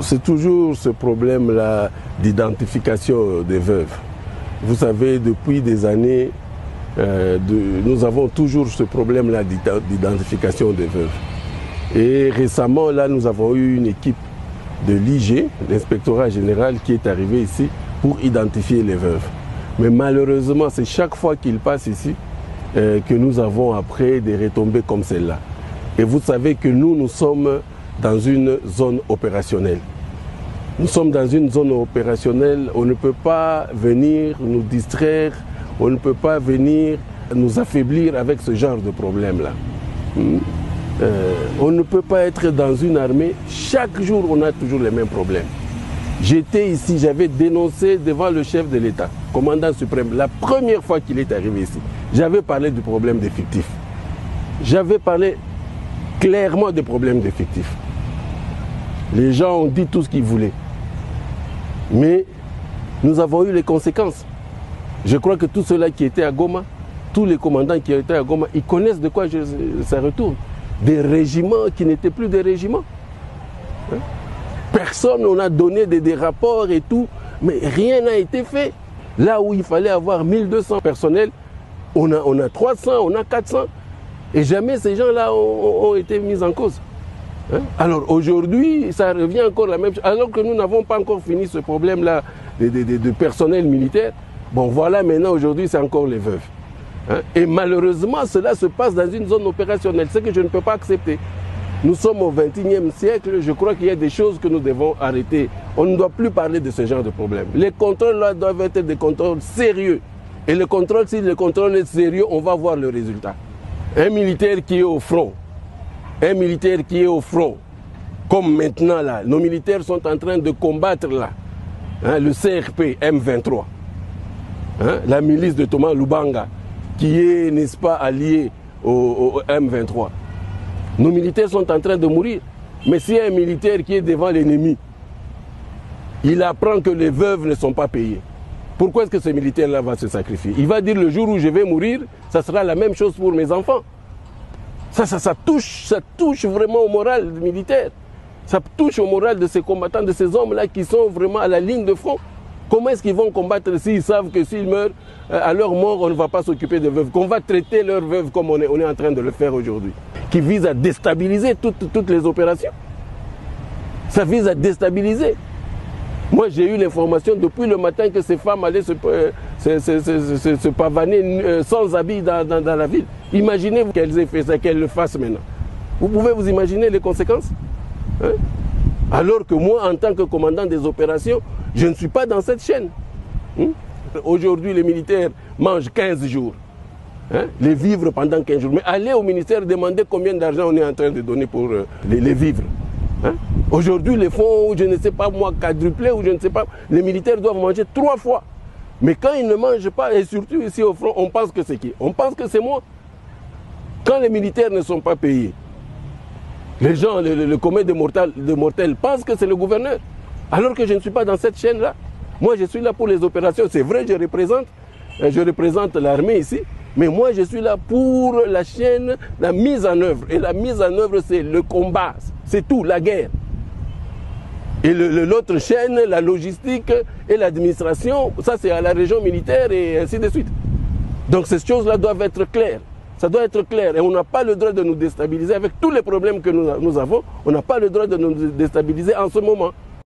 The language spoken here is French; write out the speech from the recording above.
C'est toujours ce problème-là d'identification des veuves. Vous savez, depuis des années, nous avons toujours ce problème-là d'identification des veuves. Et récemment, là, nous avons eu une équipe de l'IG, l'inspectorat général, qui est arrivé ici pour identifier les veuves. Mais malheureusement, c'est chaque fois qu'ils passent ici que nous avons après des retombées comme celle-là. Et vous savez que nous sommes dans une zone opérationnelle. Nous sommes dans une zone opérationnelle, on ne peut pas venir nous distraire, on ne peut pas venir nous affaiblir avec ce genre de problème-là. On ne peut pas être dans une armée, chaque jour on a toujours les mêmes problèmes. J'étais ici, j'avais dénoncé devant le chef de l'État, commandant suprême, la première fois qu'il est arrivé ici. J'avais parlé du problème d'effectifs. J'avais parlé clairement des problèmes d'effectifs. Les gens ont dit tout ce qu'ils voulaient. Mais nous avons eu les conséquences. Je crois que tous ceux-là qui étaient à Goma, tous les commandants qui étaient à Goma, ils connaissent de quoi ça retourne. Des régiments qui n'étaient plus des régiments. Personne, on a donné des rapports et tout, mais rien n'a été fait. Là où il fallait avoir 1200 personnels, on a 300, on a 400. Et jamais ces gens-là ont été mis en cause. Alors aujourd'hui, ça revient encore la même chose. Alors que nous n'avons pas encore fini ce problème-là de personnel militaire. Bon, voilà, maintenant, aujourd'hui, c'est encore les veuves. Et malheureusement, cela se passe dans une zone opérationnelle, ce que je ne peux pas accepter. Nous sommes au XXIe siècle, je crois qu'il y a des choses que nous devons arrêter. On ne doit plus parler de ce genre de problème. Les contrôles là doivent être des contrôles sérieux. Et le contrôle, si le contrôle est sérieux, on va voir le résultat. Un militaire qui est au front, comme maintenant là, nos militaires sont en train de combattre là, le CRP M23, la milice de Thomas Lubanga, qui est, n'est-ce pas, allié au M23. Nos militaires sont en train de mourir. Mais s'il y a un militaire qui est devant l'ennemi, il apprend que les veuves ne sont pas payées. Pourquoi est-ce que ce militaire-là va se sacrifier? Il va dire le jour où je vais mourir, ça sera la même chose pour mes enfants. Ça touche vraiment au moral militaire. Ça touche au moral de ces combattants, de ces hommes-là qui sont vraiment à la ligne de front. Comment est-ce qu'ils vont combattre s'ils savent que s'ils meurent, à leur mort, on ne va pas s'occuper de veuves, qu'on va traiter leurs veuves comme on est en train de le faire aujourd'hui, qui vise à déstabiliser toutes les opérations. Ça vise à déstabiliser. Moi, j'ai eu l'information depuis le matin que ces femmes allaient se pavaner sans habits dans la ville. Imaginez-vous qu'elles aient fait ça, qu'elles le fassent maintenant. Vous pouvez vous imaginer les conséquences? Alors que moi, en tant que commandant des opérations, je ne suis pas dans cette chaîne. Aujourd'hui, les militaires mangent 15 jours. Les vivres pendant 15 jours. Mais allez au ministère demander combien d'argent on est en train de donner pour les vivres. Aujourd'hui, les fonds, je ne sais pas moi, quadruplés ou je ne sais pas, les militaires doivent manger 3 fois. Mais quand ils ne mangent pas, et surtout ici au front, on pense que c'est qui? On pense que c'est moi. Quand les militaires ne sont pas payés, les gens, le commun de mortels pensent que c'est le gouverneur. Alors que je ne suis pas dans cette chaîne-là. Moi, je suis là pour les opérations. C'est vrai, je représente l'armée ici. Mais moi, je suis là pour la chaîne, la mise en œuvre. Et la mise en œuvre, c'est le combat. C'est tout, la guerre. Et l'autre chaîne, la logistique et l'administration, ça c'est à la région militaire et ainsi de suite. Donc ces choses-là doivent être claires. Ça doit être clair. Et on n'a pas le droit de nous déstabiliser avec tous les problèmes que nous avons. On n'a pas le droit de nous déstabiliser en ce moment.